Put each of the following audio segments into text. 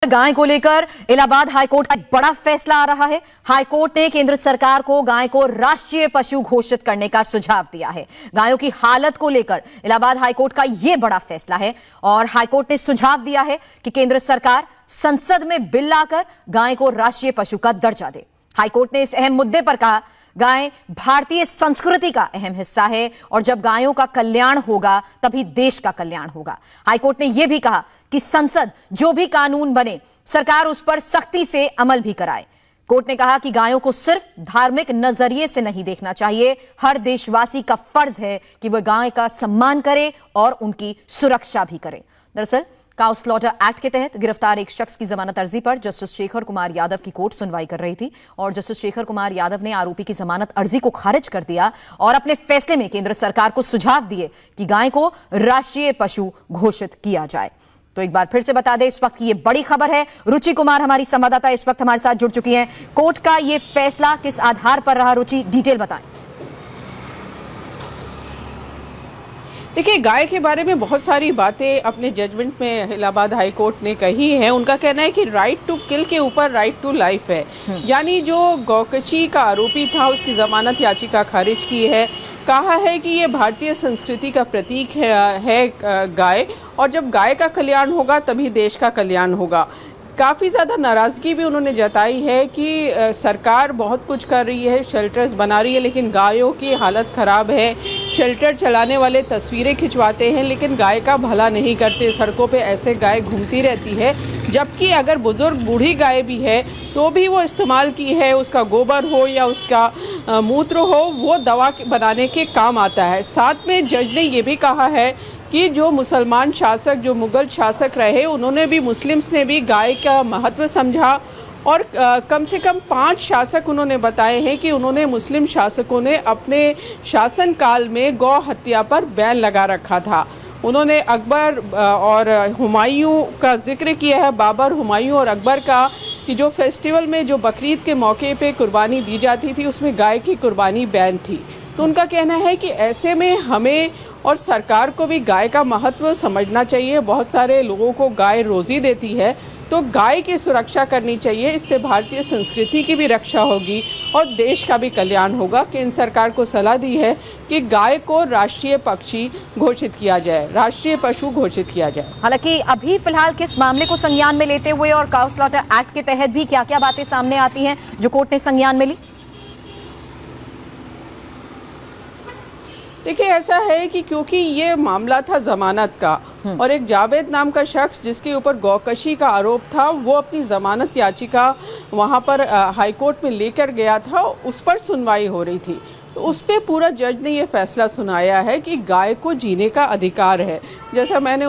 गाय को लेकर इलाहाबाद हाईकोर्ट का बड़ा फैसला आ रहा है। हाईकोर्ट ने केंद्र सरकार को गाय को राष्ट्रीय पशु घोषित करने का सुझाव दिया है। गायों की हालत को लेकर इलाहाबाद हाईकोर्ट का यह बड़ा फैसला है और हाईकोर्ट ने सुझाव दिया है कि केंद्र सरकार संसद में बिल लाकर गाय को राष्ट्रीय पशु का दर्जा दे। हाईकोर्ट ने इस अहम मुद्दे पर कहा, गाय भारतीय संस्कृति का अहम हिस्सा है और जब गायों का कल्याण होगा तभी देश का कल्याण होगा। हाईकोर्ट ने यह भी कहा कि संसद जो भी कानून बने सरकार उस पर सख्ती से अमल भी कराए। कोर्ट ने कहा कि गायों को सिर्फ धार्मिक नजरिए से नहीं देखना चाहिए, हर देशवासी का फर्ज है कि वह गाय का सम्मान करे और उनकी सुरक्षा भी करे। दरअसल काउ स्लॉटर एक्ट के तहत गिरफ्तार एक शख्स की जमानत अर्जी पर जस्टिस शेखर कुमार यादव की कोर्ट सुनवाई कर रही थी और जस्टिस शेखर कुमार यादव ने आरोपी की जमानत अर्जी को खारिज कर दिया और अपने फैसले में केंद्र सरकार को सुझाव दिए कि गाय को राष्ट्रीय पशु घोषित किया जाए। तो एक बार फिर से बता दें, इस वक्त की ये बड़ी खबर है। रुचि कुमार हमारी संवाददाता इस वक्त हमारे साथ जुड़ चुकी हैं। कोर्ट का ये फैसला किस आधार पर रहा, रुचि डिटेल बताएं। देखिए, गाय के बारे में बहुत सारी बातें अपने जजमेंट में इलाहाबाद हाई कोर्ट ने कही है। उनका कहना है कि राइट टू किल के ऊपर राइट टू लाइफ है। यानी जो गौकशी का आरोपी था उसकी जमानत याचिका खारिज की है। कहा है कि ये भारतीय संस्कृति का प्रतीक है गाय, और जब गाय का कल्याण होगा तभी देश का कल्याण होगा। काफ़ी ज़्यादा नाराज़गी भी उन्होंने जताई है कि सरकार बहुत कुछ कर रही है, शेल्टर्स बना रही है, लेकिन गायों की हालत ख़राब है। शेल्टर चलाने वाले तस्वीरें खिंचवाते हैं लेकिन गाय का भला नहीं करते। सड़कों पे ऐसे गाय घूमती रहती है, जबकि अगर बुजुर्ग बूढ़ी गाय भी है तो भी वो इस्तेमाल की है, उसका गोबर हो या उसका मूत्र हो, वो दवा बनाने के काम आता है। साथ में जज ने ये भी कहा है कि जो मुसलमान शासक, जो मुग़ल शासक रहे, उन्होंने भी, मुस्लिम्स ने भी गाय का महत्व समझा और कम से कम 5 शासक उन्होंने बताए हैं कि उन्होंने, मुस्लिम शासकों ने अपने शासनकाल में गौ हत्या पर बैन लगा रखा था। उन्होंने अकबर और हुमायूं का जिक्र किया है, बाबर, हुमायूं और अकबर का, कि जो फेस्टिवल में जो बकरीद के मौके पे कुर्बानी दी जाती थी उसमें गाय की कुर्बानी बैन थी। तो उनका कहना है कि ऐसे में हमें और सरकार को भी गाय का महत्व समझना चाहिए। बहुत सारे लोगों को गाय रोज़ी देती है, तो गाय की सुरक्षा करनी चाहिए। इससे भारतीय संस्कृति की भी रक्षा होगी और देश का भी कल्याण होगा। केंद्र सरकार को सलाह दी है कि गाय को राष्ट्रीय पक्षी घोषित किया जाए, राष्ट्रीय पशु घोषित किया जाए। हालांकि अभी फिलहाल किस मामले को संज्ञान में लेते हुए और काउ स्लॉटर एक्ट के तहत भी क्या क्या बातें सामने आती हैं जो कोर्ट ने संज्ञान में ली? देखिए, ऐसा है कि क्योंकि ये मामला था जमानत का और एक जावेद नाम का शख्स जिसके ऊपर गौकशी का आरोप था, वो अपनी जमानत याचिका वहाँ पर हाईकोर्ट में लेकर गया था, उस पर सुनवाई हो रही थी। तो उस पे पूरा जज ने ये फैसला सुनाया है कि गाय को जीने का अधिकार है। जैसा मैंने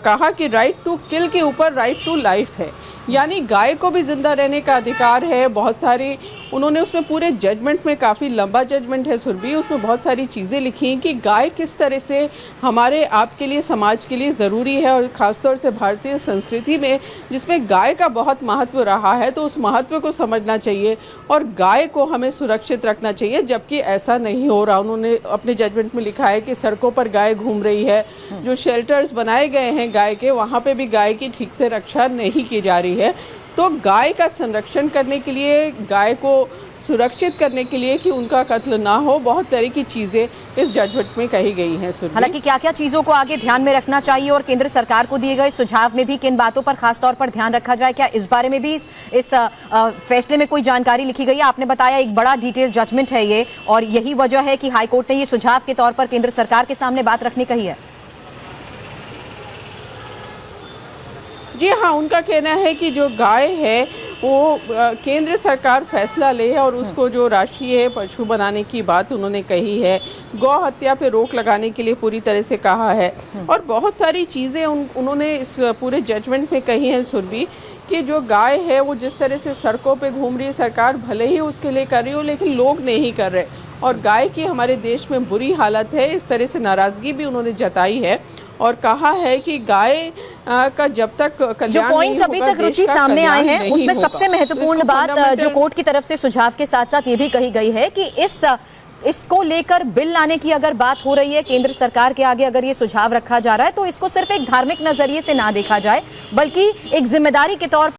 कहा कि राइट टू किल के ऊपर राइट टू लाइफ है, यानी गाय को भी जिंदा रहने का अधिकार है। बहुत सारी उन्होंने उसमें पूरे जजमेंट में, काफ़ी लंबा जजमेंट है सुरभि, उसमें बहुत सारी चीज़ें लिखी हैं कि गाय किस तरह से हमारे आपके लिए, समाज के लिए ज़रूरी है, और ख़ासतौर से भारतीय संस्कृति में जिसमें गाय का बहुत महत्व रहा है, तो उस महत्व को समझना चाहिए और गाय को हमें सुरक्षित रखना चाहिए, जबकि ऐसा नहीं हो रहा। उन्होंने अपने जजमेंट में लिखा है कि सड़कों पर गाय घूम रही है, जो शेल्टर्स बनाए गए हैं गाय के, वहाँ पर भी गाय की ठीक से रक्षा नहीं की जा रही है। तो गाय का संरक्षण करने के लिए, गाय को सुरक्षित करने के लिए कि उनका कत्ल ना हो, बहुत तरह की चीज़ें इस जजमेंट में कही गई हैं। हालांकि क्या क्या चीज़ों को आगे ध्यान में रखना चाहिए और केंद्र सरकार को दिए गए सुझाव में भी किन बातों पर खास तौर पर ध्यान रखा जाए, क्या इस बारे में भी इस फैसले में कोई जानकारी लिखी गई है? आपने बताया एक बड़ा डिटेल जजमेंट है ये, और यही वजह है कि हाईकोर्ट ने ये सुझाव के तौर पर केंद्र सरकार के सामने बात रखने कही है। जी हाँ, उनका कहना है कि जो गाय है वो केंद्र सरकार फैसला ले और उसको जो राष्ट्रीय पशु बनाने की बात उन्होंने कही है। गौ हत्या पे रोक लगाने के लिए पूरी तरह से कहा है और बहुत सारी चीज़ें उन्होंने इस पूरे जजमेंट में कही हैं सुरभि, कि जो गाय है वो जिस तरह से सड़कों पे घूम रही है, सरकार भले ही उसके लिए कर रही हो लेकिन लोग नहीं कर रहे, और गाय की हमारे देश में बुरी हालत है। इस तरह से नाराज़गी भी उन्होंने जताई है और कहा है कि गाय का जब तक कल्याण, जो पॉइंट्स अभी तक रुचि सामने आए हैं उसमें सबसे महत्वपूर्ण बात जो कोर्ट की तरफ से सुझाव के साथ साथ ये भी कही गई है कि इसको लेकर बिल लाने की अगर बात हो रही है केंद्र सरकार के आगे, अगर ये सुझाव रखा जा रहा है, तो इसको सिर्फ एक धार्मिक नजरिए से ना देखा जाए बल्कि एक जिम्मेदारी के तौर